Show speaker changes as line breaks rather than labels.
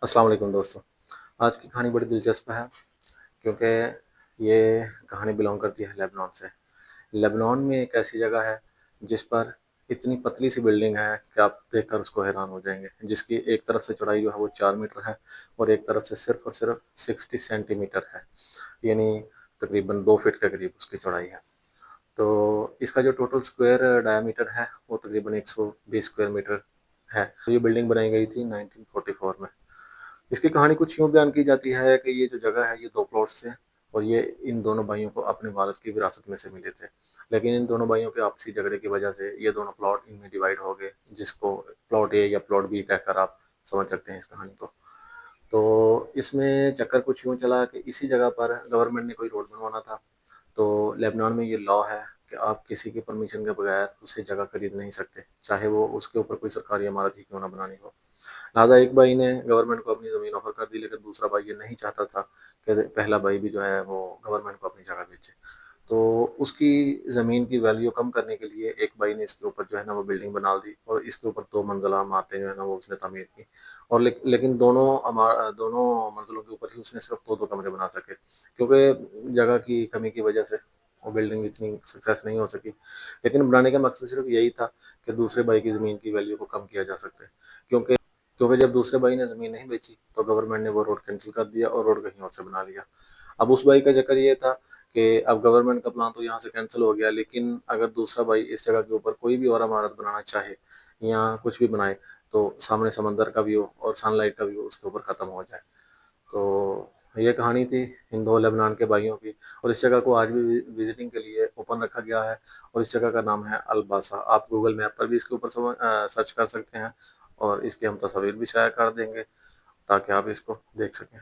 अस्सलाम वालेकुम दोस्तों। आज की कहानी बड़ी दिलचस्प है क्योंकि ये कहानी बिलॉन्ग करती है लेबनान से। लेबनान में एक ऐसी जगह है जिस पर इतनी पतली सी बिल्डिंग है कि आप देखकर उसको हैरान हो जाएंगे, जिसकी एक तरफ से चौड़ाई जो है वो 4 मीटर है और एक तरफ से सिर्फ और सिर्फ 60 सेंटीमीटर है, यानी तकरीबन 2 फीट के करीब उसकी चौड़ाई है। तो इसका जो टोटल स्क्वायर डायामीटर है वो तकरीबन 120 स्क्वायर मीटर है। तो ये बिल्डिंग बनाई गई थी 1944 में। इसकी कहानी कुछ यूँ बयान की जाती है कि ये जो जगह है ये 2 प्लॉट्स थे और ये इन दोनों भाइयों को अपने वालिद की विरासत में से मिले थे। लेकिन इन दोनों भाइयों के आपसी झगड़े की वजह से ये दोनों प्लॉट इनमें डिवाइड हो गए, जिसको प्लॉट ए या प्लॉट बी कहकर आप समझ सकते हैं इस कहानी को। तो इसमें चक्कर कुछ यूँ चला कि इसी जगह पर गवर्नमेंट ने कोई रोड बनवाना था। तो लेबनान में ये लॉ है कि आप किसी की परमिशन के बगैर उसे जगह खरीद नहीं सकते, चाहे वो उसके ऊपर कोई सरकारी इमारत ही क्यों ना बनानी हो। लिहाजा एक भाई ने गवर्नमेंट को अपनी ज़मीन ऑफर कर दी, लेकिन दूसरा भाई ये नहीं चाहता था कि पहला भाई भी जो है वो गवर्नमेंट को अपनी जगह बेचे। तो उसकी ज़मीन की वैल्यू कम करने के लिए एक भाई ने इसके ऊपर जो है ना वो बिल्डिंग बना दी और इसके ऊपर 2 मंजिला इमारतें जो है ना वो उसने तामीर की। और लेकिन दोनों मंजिलों के ऊपर ही उसने सिर्फ दो दो कमरे बना सके, क्योंकि जगह की कमी की वजह से वो बिल्डिंग इतनी सक्सेस नहीं हो सकी। लेकिन बनाने का मकसद सिर्फ यही था कि दूसरे भाई की ज़मीन की वैल्यू को कम किया जा सकता है, क्योंकि क्योंकि जब दूसरे भाई ने ज़मीन नहीं बेची तो गवर्नमेंट ने वो रोड कैंसिल कर दिया और रोड कहीं और से बना लिया। अब उस भाई का चक्कर ये था कि अब गवर्नमेंट का प्लान तो यहाँ से कैंसिल हो गया, लेकिन अगर दूसरा भाई इस जगह के ऊपर कोई भी और इमारत बनाना चाहे या कुछ भी बनाए तो सामने समंदर का व्यू और सनलाइट का व्यू उसके ऊपर ख़त्म हो जाए। तो ये कहानी थी इन दो लेबनान के भाइयों की, और इस जगह को आज भी विजिटिंग के लिए ओपन रखा गया है। और इस जगह का नाम है अल-बासा। आप गूगल मैप पर भी इसके ऊपर सर्च कर सकते हैं और इसकी हम तस्वीर भी शेयर कर देंगे ताकि आप इसको देख सकें।